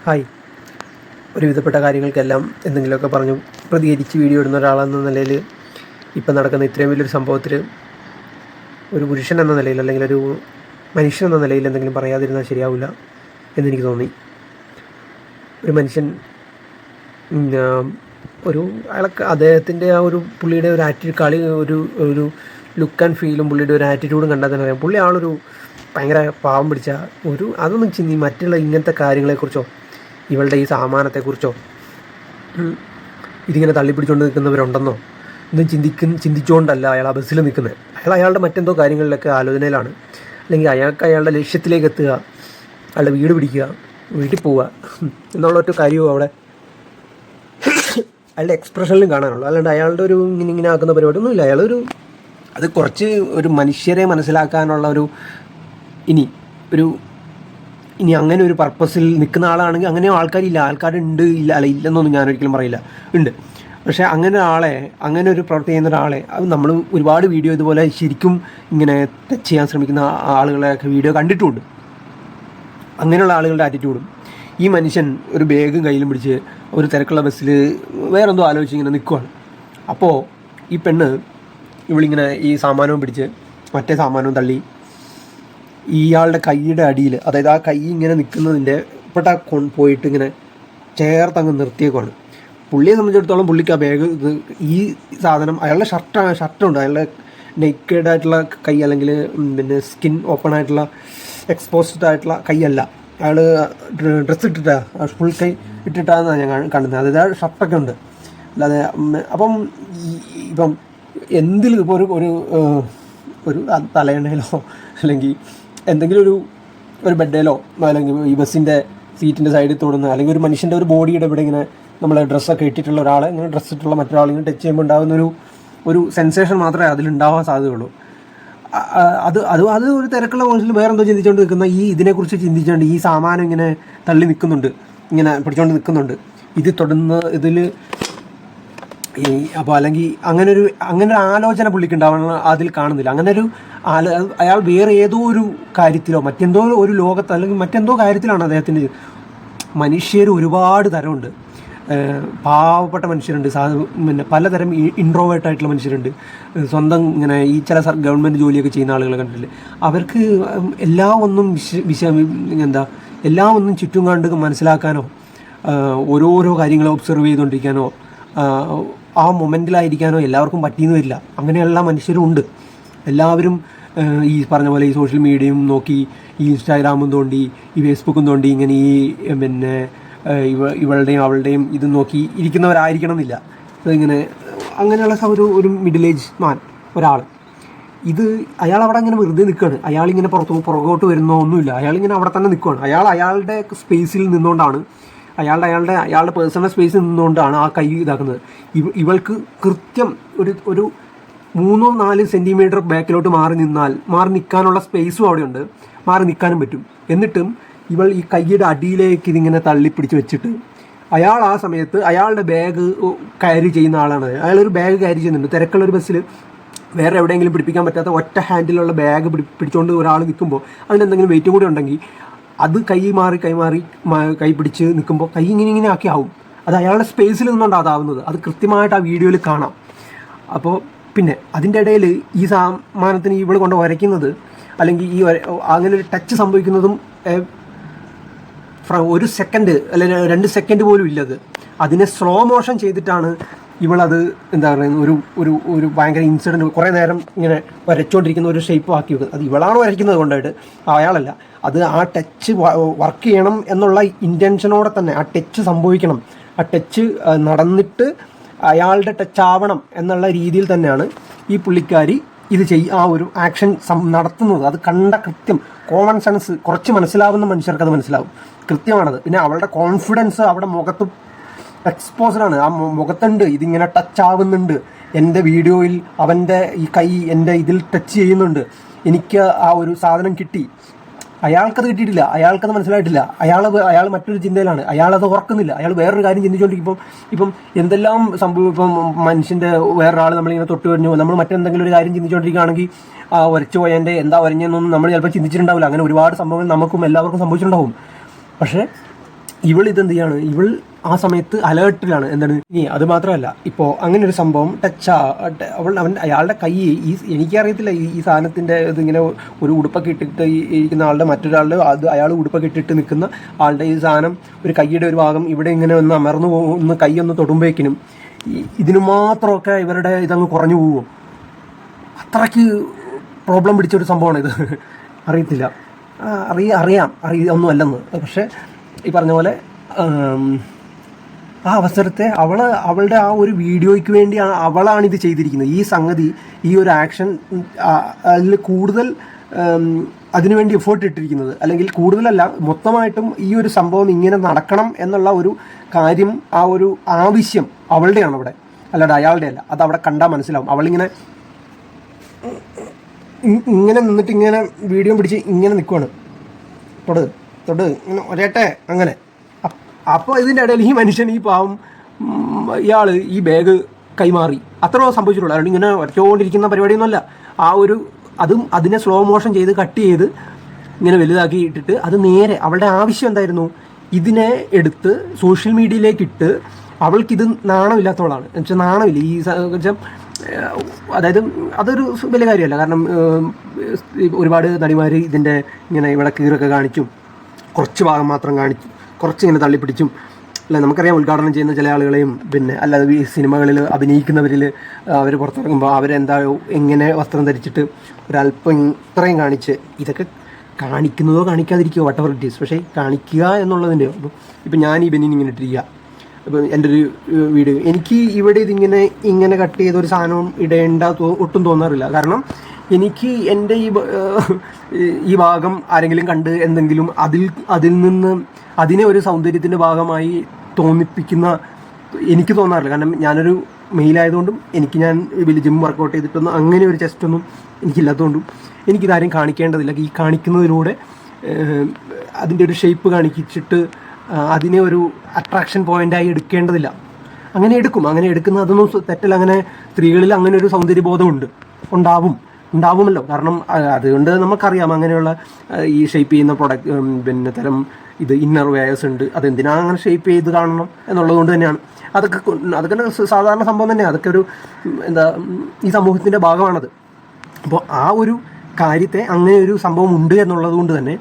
Hi. ഒരുവിധപ്പെട്ട കാര്യങ്ങൾക്കെല്ലാം എന്തെങ്കിലുമൊക്കെ പറഞ്ഞു പ്രതികരിച്ച് വീഡിയോ ഇടുന്ന ഒരാളെന്ന നിലയിൽ ഇപ്പം നടക്കുന്ന ഇത്രയും വലിയൊരു സംഭവത്തിൽ ഒരു പുരുഷൻ എന്ന നിലയിൽ അല്ലെങ്കിൽ ഒരു മനുഷ്യൻ എന്ന നിലയിൽ എന്തെങ്കിലും പറയാതിരുന്നാൽ ശരിയാവില്ല എന്നെനിക്ക് തോന്നി. ഒരു മനുഷ്യൻ അയാൾക്ക് അദ്ദേഹത്തിൻ്റെ ആ ഒരു പുള്ളിയുടെ ഒരു കളി ഒരു ലുക്ക് ആൻഡ് ഫീലും പുള്ളിയുടെ ഒരു ആറ്റിറ്റ്യൂഡും കണ്ടാൽ തന്നെ അറിയാം പുള്ളി ആളൊരു ഭയങ്കര പാവം പിടിച്ച അതൊന്നും മറ്റുള്ള ഇങ്ങനത്തെ കാര്യങ്ങളെക്കുറിച്ചോ ഇവളുടെ ഈ സാമാനത്തെക്കുറിച്ചോ ഇതിങ്ങനെ തള്ളിപ്പിടിച്ചുകൊണ്ട് നിൽക്കുന്നവരുണ്ടെന്നോ ഇന്നും ചിന്തിച്ചുകൊണ്ടല്ല അയാൾ ആ ബസ്സിൽ നിൽക്കുന്നത്. അയാളുടെ മറ്റെന്തോ കാര്യങ്ങളിലൊക്കെ ആലോചനയിലാണ്. അല്ലെങ്കിൽ അയാളുടെ ലക്ഷ്യത്തിലേക്ക് എത്തുക, അയാളുടെ വീട് പിടിക്കുക, വീട്ടിൽ പോവുക എന്നുള്ള ഒറ്റ കാര്യവും അവിടെ അയാളുടെ എക്സ്പ്രഷനിലും കാണാനുള്ളൂ. അല്ലാണ്ട് അയാളുടെ ഒരു ഇങ്ങനെ ആക്കുന്ന പരിപാടിയൊന്നുമില്ല. അത് കുറച്ച് ഒരു മനുഷ്യരെ മനസ്സിലാക്കാനുള്ള ഇനി അങ്ങനെ ഒരു പർപ്പസിൽ നിൽക്കുന്ന ആളാണെങ്കിൽ അങ്ങനെ ആൾക്കാരുണ്ട് ഇല്ലെന്നൊന്നും ഞാനൊരിക്കലും പറയില്ല, ഉണ്ട്. പക്ഷേ അങ്ങനെ ഒരു പ്രവൃത്തി ചെയ്യുന്ന ഒരാളെ അത് നമ്മൾ ഒരുപാട് വീഡിയോ ഇതുപോലെ ശരിക്കും ഇങ്ങനെ ടച്ച് ചെയ്യാൻ ശ്രമിക്കുന്ന ആളുകളെയൊക്കെ വീഡിയോ കണ്ടിട്ടുമുണ്ട്. അങ്ങനെയുള്ള ആളുകളുടെ ആറ്റിറ്റ്യൂഡും ഈ മനുഷ്യൻ ഒരു ബാഗും കയ്യിലും പിടിച്ച് ഒരു തിരക്കുള്ള ബസ്സിൽ വേറെന്തോ ആലോചിച്ച് ഇങ്ങനെ നിൽക്കുവാണ്. അപ്പോൾ ഈ പെണ്ണ് ഇവളിങ്ങനെ ഈ സാമാനവും പിടിച്ച് മറ്റേ സാമാനവും തള്ളി ഇയാളുടെ കൈയുടെ അടിയിൽ, അതായത് ആ കൈ ഇങ്ങനെ നിൽക്കുന്നതിൻ്റെ പോയിട്ട് ഇങ്ങനെ ചേർത്തങ്ങ് നിർത്തിയേക്കുവാണ്. പുള്ളിയെ സംബന്ധിച്ചിടത്തോളം പുള്ളിക്ക് ആ ബാഗ് ഈ സാധനം അയാളുടെ ഷർട്ടുണ്ട്, അയാളുടെ നെക്കേഡായിട്ടുള്ള കൈ, അല്ലെങ്കിൽ പിന്നെ സ്കിൻ ഓപ്പൺ ആയിട്ടുള്ള എക്സ്പോസ്ഡ് ആയിട്ടുള്ള കൈയല്ല, അയാൾ ഡ്രസ്സ് ഇട്ടിട്ടാണ്, ഫുൾ കൈ ഇട്ടിട്ടാണ് ഞാൻ കാണുന്നത്. അതായത് ഷർട്ടൊക്കെ ഉണ്ട്. അല്ലാതെ ഇപ്പം എന്തിലും ഇപ്പോൾ ഒരു തലയണയിലോ അല്ലെങ്കിൽ എന്തെങ്കിലും ഒരു ബെഡേലോ അല്ലെങ്കിൽ ഈ ബസ്സിൻ്റെ സീറ്റിൻ്റെ സൈഡിൽ തൊടുന്ന, അല്ലെങ്കിൽ ഒരു മനുഷ്യൻ്റെ ഒരു ബോഡിയുടെ ഇവിടെ ഇങ്ങനെ നമ്മൾ ഡ്രസ്സൊക്കെ ഇട്ടിട്ടുള്ള ഒരാളെ ഇങ്ങനെ ഡ്രസ്സ് ഇട്ടുള്ള മറ്റൊരാളിങ്ങനെ ടച്ച് ചെയ്യുമ്പോൾ ഉണ്ടാകുന്ന ഒരു സെൻസേഷൻ മാത്രമേ അതിലുണ്ടാവാൻ സാധ്യതയുള്ളൂ. അത് ഒരു തിരക്കുള്ള കോഴ്സിൽ വേറെന്തോ ചിന്തിച്ചുകൊണ്ട് നിൽക്കുന്ന ഇതിനെക്കുറിച്ച് ചിന്തിച്ചുകൊണ്ട് ഈ സാമാനം ഇങ്ങനെ തള്ളി നിൽക്കുന്നുണ്ട്, ഇങ്ങനെ പിടിച്ചുകൊണ്ട് നിൽക്കുന്നുണ്ട്, ഇത് തൊടുന്ന ഇതിൽ അപ്പോൾ അല്ലെങ്കിൽ അങ്ങനെ ഒരു ആലോചന പുള്ളിക്ക് ഉണ്ടാവണം അതിൽ കാണുന്നില്ല. അയാൾ വേറെ ഏതോ ഒരു കാര്യത്തിലോ മറ്റെന്തോ ഒരു ലോകത്ത് അല്ലെങ്കിൽ മറ്റെന്തോ കാര്യത്തിലാണ് അദ്ദേഹത്തിൻ്റെ. മനുഷ്യർ ഒരുപാട് തരമുണ്ട്. പാവപ്പെട്ട മനുഷ്യരുണ്ട്, പിന്നെ പലതരം ഇൻട്രോവേർട്ടായിട്ടുള്ള മനുഷ്യരുണ്ട്, സ്വന്തം ഇങ്ങനെ ഈ ചില ഗവൺമെൻറ് ജോലിയൊക്കെ ചെയ്യുന്ന ആളുകളെ കണ്ടിട്ടില്ല. അവർക്ക് എല്ലാം ഒന്നും ചുറ്റും കണ്ട് മനസ്സിലാക്കാനോ ഓരോരോ കാര്യങ്ങളെ ഒബ്സർവ് ചെയ്തുകൊണ്ടിരിക്കാനോ ആ മൊമെൻറ്റിലായിരിക്കാനോ എല്ലാവർക്കും പറ്റിയെന്ന് വരില്ല. അങ്ങനെയുള്ള മനുഷ്യരും ഉണ്ട്. എല്ലാവരും ഈ പറഞ്ഞ പോലെ ഈ സോഷ്യൽ മീഡിയയും നോക്കി, ഈ ഇൻസ്റ്റാഗ്രാമും തോണ്ടി, ഈ ഫേസ്ബുക്കും തോണ്ടി, ഇങ്ങനെ പിന്നെ ഇവളുടെയും അവളുടെയും ഇത് നോക്കി ഇരിക്കുന്നവരായിരിക്കണം എന്നില്ല. ഇങ്ങനെ അങ്ങനെയുള്ള ഒരു മിഡിൽ ഏജ് മാൻ ഒരാൾ, അയാൾ അവിടെ ഇങ്ങനെ വെറുതെ നിൽക്കുകയാണ്. അയാളിങ്ങനെ പുറകോട്ട് വരുന്നോ ഒന്നുമില്ല, അയാളിങ്ങനെ അവിടെ തന്നെ നിൽക്കുകയാണ്. അയാളുടെ സ്പേസിൽ നിന്നുകൊണ്ടാണ്, അയാളുടെ പേഴ്സണൽ സ്പേസിൽ നിന്നുകൊണ്ടാണ് ആ കൈ ഇതാക്കുന്നത്. ഇവൾക്ക് കൃത്യം ഒരു 3-4 സെൻറ്റിമീറ്റർ ബാക്കിലോട്ട് മാറി നിൽക്കാനുള്ള സ്പേസും അവിടെയുണ്ട്, മാറി നിൽക്കാനും പറ്റും. എന്നിട്ടും ഇവൾ ഈ കൈയുടെ അടിയിലേക്ക് ഇതിങ്ങനെ തള്ളിപ്പിടിച്ച് വെച്ചിട്ട് അയാൾ ആ സമയത്ത് അയാളുടെ ബാഗ് ക്യാരി ചെയ്യുന്ന ആളാണ്. അയാളൊരു ബാഗ് ക്യാരി ചെയ്യുന്നുണ്ട്. തിരക്കുള്ളൊരു ബസ്സിൽ വേറെ എവിടെയെങ്കിലും പിടിപ്പിക്കാൻ പറ്റാത്ത ഒറ്റ ഹാൻഡിലുള്ള ബാഗ് പിടിച്ചുകൊണ്ട് ഒരാൾ നിൽക്കുമ്പോൾ അതിനെന്തെങ്കിലും വെയിറ്റും കൂടി ഉണ്ടെങ്കിൽ അത് കൈ പിടിച്ച് നിൽക്കുമ്പോൾ കൈ ഇങ്ങനെ ആക്കി ആവും. അത് അയാളുടെ സ്പേസിൽ നിന്നുകൊണ്ടാണ് അതാവുന്നത്. അത് കൃത്യമായിട്ട് ആ വീഡിയോയിൽ കാണാം. അപ്പോൾ പിന്നെ അതിൻ്റെ ഇടയിൽ ഈ സാമാനത്തിന് ഇവൾ കൊണ്ട് വരയ്ക്കുന്നത്, അല്ലെങ്കിൽ അങ്ങനെ ഒരു ടച്ച് സംഭവിക്കുന്നതും 1 സെക്കൻഡ് അല്ലെങ്കിൽ 2 സെക്കൻഡ് പോലും ഇല്ലത്. അതിനെ സ്ലോ മോഷൻ ചെയ്തിട്ടാണ് ഇവളത് എന്താ പറയുന്നത്, ഒരു ഭയങ്കര ഇൻസിഡൻറ്റ് കുറേ നേരം ഇങ്ങനെ വരച്ചുകൊണ്ടിരിക്കുന്ന ഒരു ഷേപ്പ് ആക്കി വെക്കുന്നത്. അത് ഇവളാണ് വരയ്ക്കുന്നത് കൊണ്ടായിട്ട്, അയാളല്ല. അത് ആ ടച്ച് വർക്ക് ചെയ്യണം എന്നുള്ള ഇൻറ്റൻഷനോടെ തന്നെ ആ ടച്ച് സംഭവിക്കണം, ആ ടച്ച് നടന്നിട്ട് അയാളുടെ ടച്ച് ആവണം എന്നുള്ള രീതിയിൽ തന്നെയാണ് ഈ പുള്ളിക്കാരി ആ ഒരു ആക്ഷൻ നടത്തുന്നത്. അത് കണ്ട കൃത്യം കോമൺ സെൻസ് കുറച്ച് മനസ്സിലാവുന്ന മനുഷ്യർക്ക് അത് മനസ്സിലാവും, കൃത്യമാണത്. പിന്നെ അവളുടെ കോൺഫിഡൻസ് അവിടെ മുഖത്ത് എക്സ്പോസ്ഡാണ്, ആ മുഖത്തുണ്ട്, ഇതിങ്ങനെ ടച്ച് ആവുന്നുണ്ട്, എൻ്റെ വീഡിയോയിൽ അവൻ്റെ ഈ കൈ എൻ്റെ ഇതിൽ ടച്ച് ചെയ്യുന്നുണ്ട്, എനിക്ക് ആ ഒരു സാധനം കിട്ടി. അയാൾക്കത് കിട്ടിയിട്ടില്ല, അയാൾക്കത് മനസ്സിലായിട്ടില്ല. അയാൾ മറ്റൊരു ചിന്തയിലാണ്, അയാളത് ഓർക്കുന്നില്ല. അയാൾ വേറൊരു കാര്യം ചിന്തിച്ചുകൊണ്ടിരിക്കുമ്പോൾ ഇപ്പം എന്തെല്ലാം സംഭവം, ഇപ്പം മനുഷ്യൻ്റെ വേറൊരാൾ നമ്മളിങ്ങനെ തൊട്ട് കഴിഞ്ഞു, നമ്മൾ മറ്റെന്തെങ്കിലും ഒരു കാര്യം ചിന്തിച്ചുകൊണ്ടിരിക്കുകയാണെങ്കിൽ വരച്ചു പോയതിൻ്റെ എന്താ വരഞ്ഞെന്നൊന്നും നമ്മൾ ചിലപ്പോൾ ചിന്തിച്ചിട്ടുണ്ടാവില്ല. അങ്ങനെ ഒരുപാട് സംഭവങ്ങൾ നമുക്കും എല്ലാവർക്കും സംഭവിച്ചിട്ടുണ്ടാവും. പക്ഷേ ഇതെന്ത് ചെയ്യാണ്, ഇവൾ ആ സമയത്ത് അലേർട്ടിലാണ്. എന്താണ് ഇനി അത് മാത്രമല്ല, ഇപ്പോൾ അങ്ങനെ ഒരു സംഭവം അയാളുടെ കൈ എനിക്കറിയത്തില്ല ഈ സാധനത്തിൻ്റെ ഇതിങ്ങനെ ഒരു ഉടുപ്പൊക്കെ ഇട്ടിട്ട് ഇരിക്കുന്ന ആളുടെ മറ്റൊരാളുടെ അയാൾ ഉടുപ്പൊക്കെ ഇട്ടിട്ട് നിൽക്കുന്ന ആളുടെ ഈ സാധനം ഒരു കൈയുടെ ഒരു ഭാഗം ഇവിടെ ഇങ്ങനെ ഒന്ന് അമർന്നു ഒന്ന് കൈ ഒന്ന് തൊടുമ്പോഴേക്കിനും ഇതിന് മാത്രമൊക്കെ ഇവരുടെ ഇതങ്ങ് കുറഞ്ഞു പോകുമോ? അത്രയ്ക്ക് പ്രോബ്ലം പിടിച്ചൊരു സംഭവമാണ് ഇത്. അറിയത്തില്ല, ഒന്നും അല്ലെന്ന്. പക്ഷേ ഈ പറഞ്ഞ പോലെ ആ അവസരത്തെ അവളുടെ ആ ഒരു വീഡിയോയ്ക്ക് വേണ്ടി അവളാണിത് ചെയ്തിരിക്കുന്നത്. ഈ സംഗതി, ഈ ഒരു ആക്ഷൻ അതിൽ കൂടുതൽ അതിനുവേണ്ടി എഫേർട്ട് ഇട്ടിരിക്കുന്നത്, അല്ലെങ്കിൽ കൂടുതലല്ല മൊത്തമായിട്ടും ഈ ഒരു സംഭവം ഇങ്ങനെ നടക്കണം എന്നുള്ള ഒരു കാര്യം, ആ ഒരു ആവശ്യം അവളുടെയാണ് അവിടെ, അല്ലാതെ അയാളുടെ അല്ല. അത് അവിടെ കണ്ടാൽ മനസ്സിലാവും. അവളിങ്ങനെ നിന്നിട്ട് ഇങ്ങനെ വീഡിയോ പിടിച്ച് ഇങ്ങനെ നിൽക്കുവാണ്, തൊട് ഇങ്ങനെ ഒരേട്ടെ അങ്ങനെ. അപ്പോൾ ഇതിൻ്റെ ഇടയിൽ ഈ മനുഷ്യൻ, ഈ പാവം ഇയാൾ ഈ ബാഗ് കൈമാറി. അത്രയോ സംഭവിച്ചിട്ടുള്ളൂ. അതുകൊണ്ട് ഇങ്ങനെ വരച്ചുകൊണ്ടിരിക്കുന്ന പരിപാടിയൊന്നുമല്ല. അതിനെ സ്ലോ മോഷൻ ചെയ്ത് കട്ട് ചെയ്ത് ഇങ്ങനെ വലുതാക്കി ഇട്ടിട്ട് അത് നേരെ അവളുടെ ആവശ്യം എന്തായിരുന്നു, ഇതിനെ എടുത്ത് സോഷ്യൽ മീഡിയയിലേക്ക് ഇട്ട് അവൾക്കിത് നാണമില്ലാത്തവളാണ്. എന്നുവെച്ചാൽ നാണമില്ല ഈ വെച്ചാൽ, അതായത് അതൊരു വലിയ കാര്യമല്ല. കാരണം ഒരുപാട് നടിമാർ ഇതിൻ്റെ ഇങ്ങനെ ഇവിടെ കീറൊക്കെ കാണിച്ചും കുറച്ച് ഭാഗം മാത്രം കാണിച്ചും കുറച്ച് ഇങ്ങനെ തള്ളിപ്പിടിച്ചും അല്ല, നമുക്കറിയാം ഉദ്ഘാടനം ചെയ്യുന്ന ചില ആളുകളെയും പിന്നെ അല്ലാതെ ഈ സിനിമകളിൽ അഭിനയിക്കുന്നവരിൽ അവർ പുറത്തിറങ്ങുമ്പോൾ എങ്ങനെ വസ്ത്രം ധരിച്ചിട്ട് ഒരല്പം ഇത്രയും കാണിച്ച്, ഇതൊക്കെ കാണിക്കുന്നതോ കാണിക്കാതിരിക്കുകയോ വട്ടവർ ഇറ്റ് ഈസ്, പക്ഷേ കാണിക്കുക എന്നുള്ളതിൻ്റെ. ഇപ്പം ഞാൻ ഈ ബെന്നിന് ഇങ്ങനെ ഇട്ടിരിക്കുക, ഇപ്പം എൻ്റെ ഒരു വീഡിയോ, എനിക്ക് ഇവിടെ ഇങ്ങനെ കട്ട് ചെയ്തൊരു സാധനവും ഇടേണ്ട ഒട്ടും തോന്നാറില്ല. കാരണം എനിക്ക് എൻ്റെ ഈ ഭാഗം ആരെങ്കിലും കണ്ട് എന്തെങ്കിലും അതിൽ നിന്ന് അതിനെ ഒരു സൗന്ദര്യത്തിൻ്റെ ഭാഗമായി തോന്നിപ്പിക്കുന്ന എനിക്ക് തോന്നാറില്ല. കാരണം ഞാനൊരു മെയിലായതുകൊണ്ടും ഞാൻ വലിയ ജിം വർക്കൗട്ട് ചെയ്തിട്ടൊന്നും അങ്ങനെ ഒരു ചെസ്റ്റൊന്നും എനിക്കില്ലാത്തതുകൊണ്ടും എനിക്കിതാരും കാണിക്കേണ്ടതില്ല. ഈ കാണിക്കുന്നതിലൂടെ അതിൻ്റെ ഒരു ഷേപ്പ് കാണിച്ചിട്ട് അതിനെ ഒരു അട്രാക്ഷൻ പോയിൻ്റായി എടുക്കേണ്ടതില്ല. അങ്ങനെ എടുക്കുന്ന അതൊന്നും തെറ്റല്ല. അങ്ങനെ സ്ത്രീകളിൽ അങ്ങനെ ഒരു സൗന്ദര്യബോധമുണ്ട്, ഉണ്ടാവുമല്ലോ. കാരണം അതുകൊണ്ട് നമുക്കറിയാം അങ്ങനെയുള്ള ഈ ഷേപ്പ് ചെയ്യുന്ന പ്രൊഡക്റ്റ് പിന്നെ തരം ഇത് ഇന്നർ വെയേഴ്സ് ഉണ്ട്. അതെന്തിനാണ് അങ്ങനെ ഷേപ്പ് ചെയ്ത് കാണണം എന്നുള്ളതുകൊണ്ട് തന്നെയാണ്. അതൊക്കെ സാധാരണ സംഭവം തന്നെയാണ്. അതൊക്കെ ഒരു ഈ സമൂഹത്തിൻ്റെ ഭാഗമാണത്. അപ്പോൾ ആ ഒരു കാര്യത്തെ അങ്ങനെ ഒരു സംഭവം ഉണ്ട് എന്നുള്ളത് കൊണ്ട് തന്നെ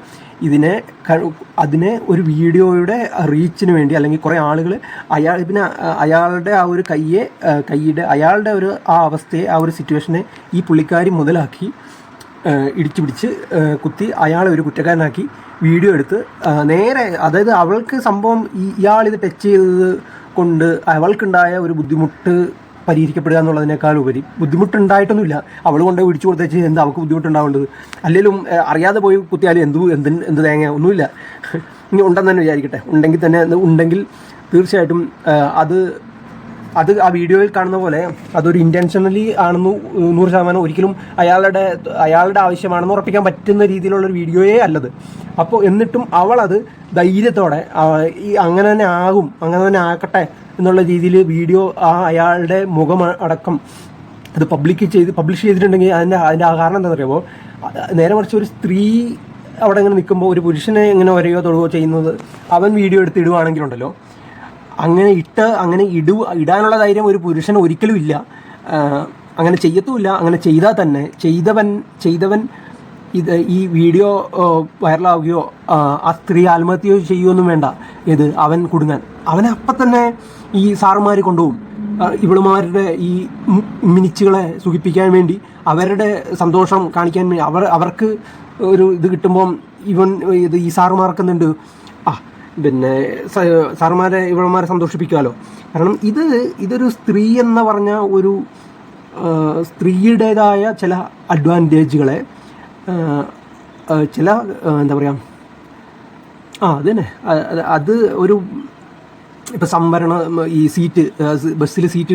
അതിനെ ഒരു വീഡിയോയുടെ റീച്ചിന് വേണ്ടി, അല്ലെങ്കിൽ കുറേ ആളുകൾ അയാളുടെ ആ ഒരു അയാളുടെ ഒരു ആ അവസ്ഥയെ, ആ ഒരു സിറ്റുവേഷനെ ഈ പുള്ളിക്കാരി മുതലാക്കി ഇടിച്ചു പിടിച്ച് കുത്തി അയാളെ ഒരു കുറ്റക്കാരനാക്കി വീഡിയോ എടുത്ത് നേരെ, അതായത് അവൾക്ക് സംഭവം ഇയാളിത് ടച്ച് ചെയ്തത് കൊണ്ട് അവൾക്കുണ്ടായ ഒരു ബുദ്ധിമുട്ട് പരിഹരിക്കപ്പെടുക എന്നുള്ളതിനേക്കാൾ ഉപരി ബുദ്ധിമുട്ടുണ്ടായിട്ടൊന്നുമില്ല. അവൾ കൊണ്ട് ഇടിച്ചു കൊടുത്തേച്ച് എന്താ അവൾക്ക് ബുദ്ധിമുട്ടുണ്ടാവേണ്ടത്? അല്ലെങ്കിലും അറിയാതെ പോയി കുത്തിയാലും എന്ത് തേങ്ങ ഒന്നുമില്ല. ഇനി ഉണ്ടെന്ന് തന്നെ വിചാരിക്കട്ടെ. ഉണ്ടെങ്കിൽ തീർച്ചയായിട്ടും അത് ആ വീഡിയോയിൽ കാണുന്ന പോലെ അതൊരു ഇൻറ്റൻഷനലി ആണെന്ന് 100% ഒരിക്കലും അയാളുടെ ആവശ്യമാണെന്ന് ഉറപ്പിക്കാൻ പറ്റുന്ന രീതിയിലുള്ളൊരു വീഡിയോയേ അല്ലത്. അപ്പോൾ എന്നിട്ടും അവളത് ധൈര്യത്തോടെ അങ്ങനെ തന്നെ ആക്കട്ടെ എന്നുള്ള രീതിയിൽ വീഡിയോ അയാളുടെ മുഖം അടക്കം അത് പബ്ലിഷ് ചെയ്തിട്ടുണ്ടെങ്കിൽ അതിൻ്റെ കാരണം എന്താണെന്ന് അറിയുമ്പോൾ, നേരെ മറിച്ച് ഒരു സ്ത്രീ അവിടെ ഇങ്ങനെ നിൽക്കുമ്പോൾ ഒരു പുരുഷനെ ഇങ്ങനെ ഒരയോ തൊടുകയോ ചെയ്യുന്നത് അവൻ വീഡിയോ എടുത്ത് ഇടുവാണെങ്കിലുണ്ടല്ലോ, അങ്ങനെ ഇടാനുള്ള ധൈര്യം ഒരു പുരുഷന് ഒരിക്കലും ഇല്ല. അങ്ങനെ ചെയ്യത്തുമില്ല. അങ്ങനെ ചെയ്താൽ തന്നെ ചെയ്തവൻ ഈ വീഡിയോ വൈറലാവുകയോ ആ സ്ത്രീ ആത്മഹത്യ ചെയ്യുകയൊന്നും വേണ്ട. അവൻ കുടുങ്ങാൻ അവനെ അപ്പം തന്നെ ഈ സാറുമാർ കൊണ്ടുപോകും. ഇവളുമാരുടെ ഈ മിനിച്ചുകളെ സുഖിപ്പിക്കാൻ വേണ്ടി, അവരുടെ സന്തോഷം കാണിക്കാൻ വേണ്ടി, അവർക്ക് ഒരു ഇത് കിട്ടുമ്പം ഈ സാറുമാർക്ക് എന്തുണ്ട്, പിന്നെ ഇവളുമാരെ സന്തോഷിപ്പിക്കാമല്ലോ. കാരണം ഇതൊരു സ്ത്രീ എന്ന് പറഞ്ഞ ഒരു സ്ത്രീയുടേതായ ചില അഡ്വാൻറ്റേജുകളെ, ചില എന്താ പറയുക, അത് ഒരു ഇപ്പോൾ സംവരണം, ഈ സീറ്റ് ബസ്സിൽ സീറ്റ്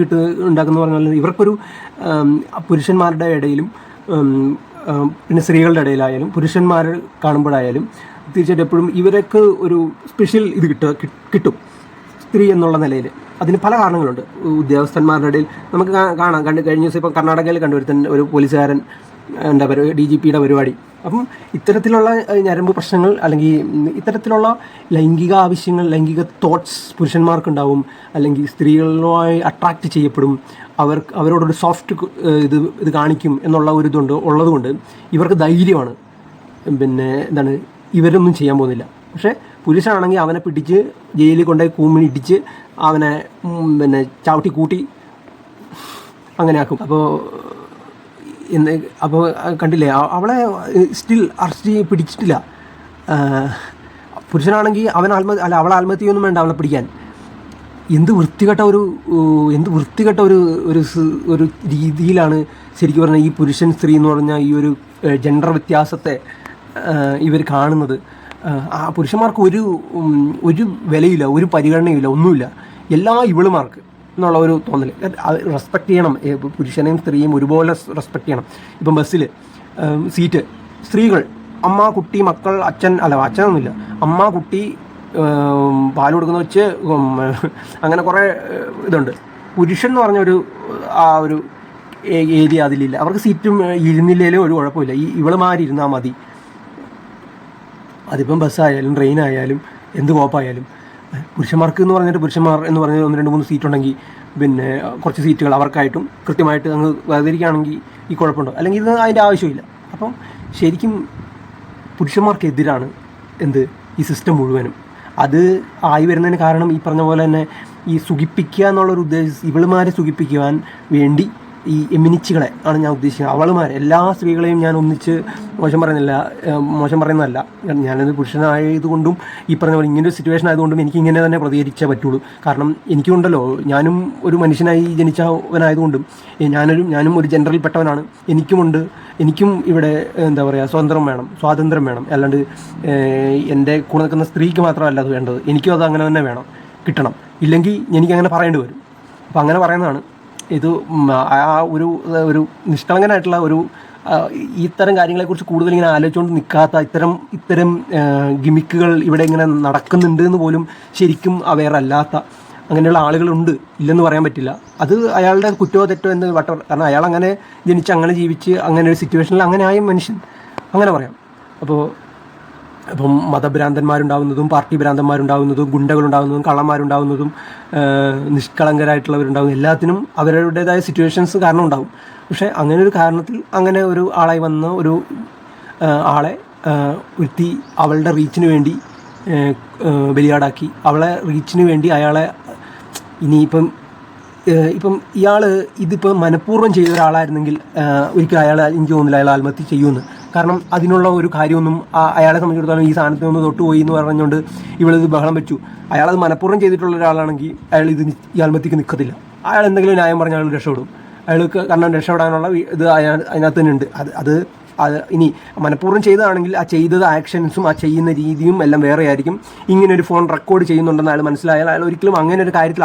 ഉണ്ടാക്കുന്ന പറഞ്ഞാൽ ഇവർക്കൊരു പുരുഷന്മാരുടെ ഇടയിലും പിന്നെ സ്ത്രീകളുടെ ഇടയിലായാലും പുരുഷന്മാർ കാണുമ്പോഴായാലും തീർച്ചയായിട്ടും എപ്പോഴും ഇവർക്ക് ഒരു സ്പെഷ്യൽ ഇത് കിട്ടും. സ്ത്രീ എന്നുള്ള നിലയിൽ അതിന് പല കാരണങ്ങളുണ്ട്. ഉദ്യോഗസ്ഥന്മാരുടെ ഇടയിൽ നമുക്ക് കഴിഞ്ഞ ദിവസം ഇപ്പം കർണാടകയിൽ കണ്ടുവരുത്തൻ ഒരു പോലീസുകാരൻ എന്താ പറയുക DGPയുടെ പരിപാടി. അപ്പം ഇത്തരത്തിലുള്ള ഞരമ്പ് പ്രശ്നങ്ങൾ അല്ലെങ്കിൽ ഇത്തരത്തിലുള്ള ലൈംഗിക ആവശ്യങ്ങൾ, ലൈംഗിക തോട്ട്സ് പുരുഷന്മാർക്കുണ്ടാവും. അല്ലെങ്കിൽ സ്ത്രീകളുമായി അട്രാക്റ്റ് ചെയ്യപ്പെടും, അവരോടൊരു സോഫ്റ്റ് ഇത് കാണിക്കും എന്നുള്ള ഒരു ഉള്ളതുകൊണ്ട് ഇവർക്ക് ധൈര്യമാണ്. പിന്നെ എന്താണ്, ഇവരൊന്നും ചെയ്യാൻ പോകുന്നില്ല. പക്ഷേ പുരുഷനാണെങ്കിൽ അവനെ പിടിച്ച് ജയിലിൽ കൊണ്ടുപോയി കൂമ്മിണി ഇടിച്ച് അവനെ പിന്നെ ചവിട്ടി കൂട്ടി അങ്ങനെ ആക്കും. അപ്പോൾ കണ്ടില്ലേ, അവളെ സ്റ്റിൽ അറസ്റ്റ് പിടിച്ചിട്ടില്ല. പുരുഷനാണെങ്കിൽ അവളെ ആത്മഹത്യ ചെയ്യൊന്നും വേണ്ട അവളെ പിടിക്കാൻ. എന്ത് വൃത്തികെട്ട ഒരു രീതിയിലാണ് ശരിക്കും പറഞ്ഞാൽ ഈ പുരുഷൻ സ്ത്രീ എന്ന് പറഞ്ഞാൽ ഈ ഒരു ജെൻഡർ വ്യത്യാസത്തെ ഇവർ കാണുന്നത്. ആ പുരുഷന്മാർക്ക് ഒരു വിലയില്ല, ഒരു പരിഗണനയില്ല, ഒന്നുമില്ല. എല്ലാ ഇവളുമാർക്ക് എന്നുള്ള ഒരു തോന്നൽ. റെസ്പെക്റ്റ് ചെയ്യണം, പുരുഷനെയും സ്ത്രീയും ഒരുപോലെ റെസ്പെക്റ്റ് ചെയ്യണം. ഇപ്പം ബസ്സിൽ സീറ്റ് സ്ത്രീകൾ, അമ്മ, കുട്ടി, മക്കൾ, അച്ഛനൊന്നുമില്ല, അമ്മ, കുട്ടി, പാൽ കൊടുക്കുന്ന വെച്ച് അങ്ങനെ കുറേ ഇതുണ്ട്. പുരുഷൻ എന്ന് പറഞ്ഞൊരു ആ ഒരു ഏരിയ അതിലില്ല. അവർക്ക് സീറ്റും ഇരുന്നില്ലേലും ഒരു കുഴപ്പമില്ല, ഇവളുമാരിരുന്നാൽ മതി. അതിപ്പം ബസ്സായാലും ട്രെയിനായാലും എന്ത് കോപ്പായാലും. പുരുഷന്മാർക്ക് എന്ന് പറഞ്ഞിട്ട് പുരുഷന്മാർ എന്ന് പറഞ്ഞ് 1-2-3 സീറ്റ് ഉണ്ടെങ്കിൽ പിന്നെ കുറച്ച് സീറ്റുകൾ അവർക്കായിട്ടും കൃത്യമായിട്ട് അങ്ങ് വേർതിരിക്കുകയാണെങ്കിൽ ഈ കുഴപ്പമുണ്ടോ? അല്ലെങ്കിൽ ഇത് അതിൻ്റെ ആവശ്യമില്ല. അപ്പം ശരിക്കും പുരുഷന്മാർക്കെതിരാണ് ഈ സിസ്റ്റം മുഴുവനും. അത് ആയി വരുന്നതിന് കാരണം ഈ പറഞ്ഞ പോലെ തന്നെ ഈ സുഖിപ്പിക്കുക എന്നുള്ളൊരു ഉദ്ദേശം, ഇവളുമാരെ സുഖിപ്പിക്കുവാൻ വേണ്ടി ഈ എമിനിച്ചുകളെ ആണ് ഞാൻ ഉദ്ദേശിക്കുന്നത്. അവളുമാർ എല്ലാ സ്ത്രീകളെയും ഞാൻ ഒന്നിച്ച് മോശം പറയുന്നതല്ല. ഞാനത് പുരുഷനായതുകൊണ്ടും ഈ പറഞ്ഞ പോലെ ഇങ്ങനൊരു സിറ്റുവേഷൻ ആയതുകൊണ്ടും എനിക്ക് ഇങ്ങനെ തന്നെ പ്രതികരിച്ചേ പറ്റുള്ളൂ. കാരണം എനിക്കുണ്ടല്ലോ, ഞാനും ഒരു മനുഷ്യനായി ജനിച്ചവനായതുകൊണ്ടും ഞാനും ഒരു ജെൻഡറിൽപ്പെട്ടവനാണ്. എനിക്കും ഇവിടെ എന്താ പറയുക, സ്വാതന്ത്ര്യം വേണം. അല്ലാണ്ട് എൻ്റെ കൂടെ നിൽക്കുന്ന സ്ത്രീക്ക് മാത്രമല്ല അത് വേണ്ടത്, എനിക്കും അത് അങ്ങനെ തന്നെ വേണം, കിട്ടണം. ഇല്ലെങ്കിൽ എനിക്കങ്ങനെ പറയേണ്ടി വരും. അപ്പം അങ്ങനെ പറയുന്നതാണ്. ഇത് ആ ഒരു നിഷ്കളങ്കനായിട്ടുള്ള ഇത്തരം കാര്യങ്ങളെക്കുറിച്ച് കൂടുതൽ ഇങ്ങനെ ആലോചിച്ചുകൊണ്ട് നിൽക്കാത്ത ഇത്തരം ഗിമിക്കുകൾ ഇവിടെ ഇങ്ങനെ നടക്കുന്നുണ്ട് എന്ന് പോലും ശരിക്കും അവെയർ അല്ലാത്ത അങ്ങനെയുള്ള ആളുകളുണ്ട്, ഇല്ലെന്ന് പറയാൻ പറ്റില്ല. അത് അയാളുടെ കുറ്റമോ തെറ്റോ എന്ന് കാരണം അയാൾ അങ്ങനെ ജനിച്ച് അങ്ങനെ ജീവിച്ച് അങ്ങനെ ഒരു സിറ്റുവേഷനിൽ അങ്ങനെ ആയ മനുഷ്യൻ, അങ്ങനെ പറയാം. അപ്പം മതഭ്രാന്തന്മാരുണ്ടാകുന്നതും പാർട്ടി ഭ്രാന്തന്മാരുണ്ടാകുന്നതും ഗുണ്ടകളുണ്ടാകുന്നതും കള്ളന്മാരുണ്ടാകുന്നതും നിഷ്കളങ്കരായിട്ടുള്ളവരുണ്ടാകും, എല്ലാത്തിനും അവരുടേതായ സിറ്റുവേഷൻസ് കാരണം ഉണ്ടാകും. പക്ഷേ അങ്ങനെ ഒരു കാരണത്തിൽ അങ്ങനെ ഒരു ആളായി വന്ന ഒരു ആളെ ഒരുത്തി അവളുടെ റീച്ചിന് വേണ്ടി ബലിയാടാക്കി, അവളെ റീച്ചിന് വേണ്ടി അയാളെ ഇപ്പം ഇതിപ്പോൾ മനഃപൂർവ്വം ചെയ്ത ഒരാളായിരുന്നെങ്കിൽ ഒരിക്കലും എനിക്ക് തോന്നുന്നില്ല അയാൾ ആത്മഹത്യ ചെയ്യുമെന്ന്. കാരണം അതിനുള്ള ഒരു കാര്യമൊന്നും അയാളെ സംബന്ധിച്ചിടത്തോളം ഈ സാധനത്തിൽ നിന്ന് തൊട്ടുപോയി എന്ന് പറഞ്ഞുകൊണ്ട് ഇവളിത് ബഹളം വെച്ചു. അയാളത് മനഃപൂർവ്വം ചെയ്തിട്ടുള്ള ഒരാളാണെങ്കിൽ അയാൾ ഈ ആത്മഹത്യക്ക് നിൽക്കത്തില്ല. അയാൾ എന്തെങ്കിലും ന്യായം പറഞ്ഞാൽ അയാൾ രക്ഷപ്പെടും. അയാൾക്ക് കാരണം രക്ഷപ്പെടാനുള്ള ഇത് അതിനകത്ത് തന്നെ ഉണ്ട്. അത് ഇനി മനഃപൂർവ്വം ചെയ്തതാണെങ്കിൽ ആ ചെയ്തത് ആക്ഷൻസും ആ ചെയ്യുന്ന രീതിയും എല്ലാം വേറെ ആയിരിക്കും. ഇങ്ങനെ ഒരു ഫോൺ റെക്കോർഡ് ചെയ്യുന്നുണ്ടെന്ന് അയാൾ മനസ്സിലായാൽ അയാൾ ഒരിക്കലും അങ്ങനെ ഒരു കാര്യത്തിൽ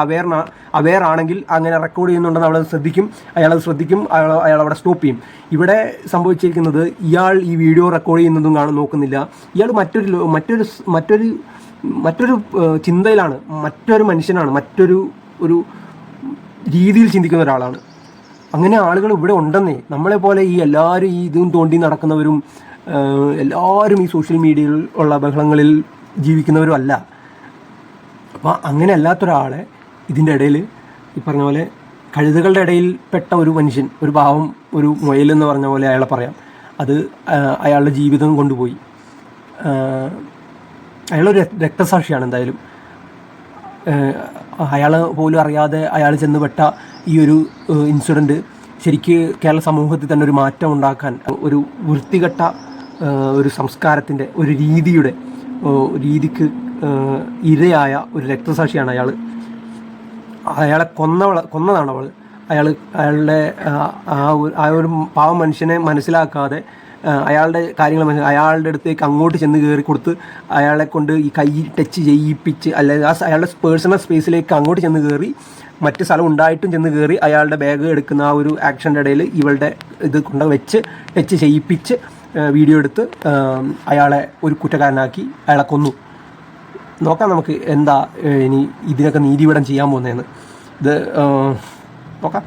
അവെയർ ആണെങ്കിൽ അങ്ങനെ റെക്കോർഡ് ചെയ്യുന്നുണ്ടെന്ന് അയാളത് ശ്രദ്ധിക്കും, അയാൾ അവിടെ സ്റ്റോപ്പ് ചെയ്യും. ഇവിടെ സംഭവിച്ചിരിക്കുന്നത് ഇയാൾ ഈ വീഡിയോ റെക്കോർഡ് ചെയ്യുന്നതും നോക്കുന്നില്ല. ഇയാൾ മറ്റൊരു ചിന്തയിലാണ്, മറ്റൊരു മനുഷ്യനാണ്, മറ്റൊരു രീതിയിൽ ചിന്തിക്കുന്ന ഒരാളാണ്. അങ്ങനെ ആളുകൾ ഇവിടെ ഉണ്ടെന്നേ. നമ്മളെപ്പോലെ ഈ എല്ലാവരും ഈ ഇതും തോണ്ടി നടക്കുന്നവരും എല്ലാവരും ഈ സോഷ്യൽ മീഡിയയിൽ ഉള്ള ബഹളങ്ങളിൽ ജീവിക്കുന്നവരും അല്ല. അപ്പോൾ അങ്ങനെ അല്ലാത്തൊരാളെ ഇതിൻ്റെ ഇടയിൽ ഈ പറഞ്ഞ പോലെ കഴുതകളുടെ ഇടയിൽ പെട്ട ഒരു മനുഷ്യൻ, ഒരു പാവം, ഒരു മുയലെന്ന് പറഞ്ഞ പോലെ അയാളെ പറയാം. അത് അയാളുടെ ജീവിതം കൊണ്ടുപോയി. അയാളൊരു രക്തസാക്ഷിയാണ് എന്തായാലും. അയാൾ പോലും അറിയാതെ അയാൾ ചെന്നുപെട്ട ഈ ഒരു ഇൻസിഡൻറ്റ് ശരിക്ക് കേരള സമൂഹത്തിൽ തന്നെ ഒരു മാറ്റം ഉണ്ടാക്കാൻ, ഒരു വൃത്തികെട്ട ഒരു സംസ്കാരത്തിൻ്റെ ഒരു രീതിക്ക് ഇരയായ ഒരു രക്തസാക്ഷിയാണ് അയാൾ. അയാളെ കൊന്നതാണ് അവൾ. അയാളുടെ ആ ഒരു പാവം മനുഷ്യനെ മനസ്സിലാക്കാതെ അയാളുടെ കാര്യങ്ങൾ അയാളുടെ അടുത്തേക്ക് അങ്ങോട്ട് ചെന്ന് കയറി കൊടുത്ത് അയാളെ കൊണ്ട് ഈ കൈ ടച്ച് ചെയ്യിപ്പിച്ച്, അല്ലെങ്കിൽ അയാളുടെ പേഴ്സണൽ സ്പേസിലേക്ക് അങ്ങോട്ട് ചെന്ന് കയറി, മറ്റ് സ്ഥലം ഉണ്ടായിട്ടും ചെന്ന് കയറി അയാളുടെ ബാഗ് എടുക്കുന്ന ആ ഒരു ആക്ഷൻ്റെ ഇടയിൽ ഇവളുടെ ഇത് കൊണ്ട് വെച്ച് ടച്ച് ചെയ്യിപ്പിച്ച് വീഡിയോ എടുത്ത് അയാളെ ഒരു കുറ്റക്കാരനാക്കി അയാളെ കൊന്നു. നോക്കാം നമുക്ക് എന്താ ഇനി ഇതിനൊക്കെ നീതിപീഠം ചെയ്യാൻ പോകുന്നതെന്ന്. ഇത് നോക്കാം.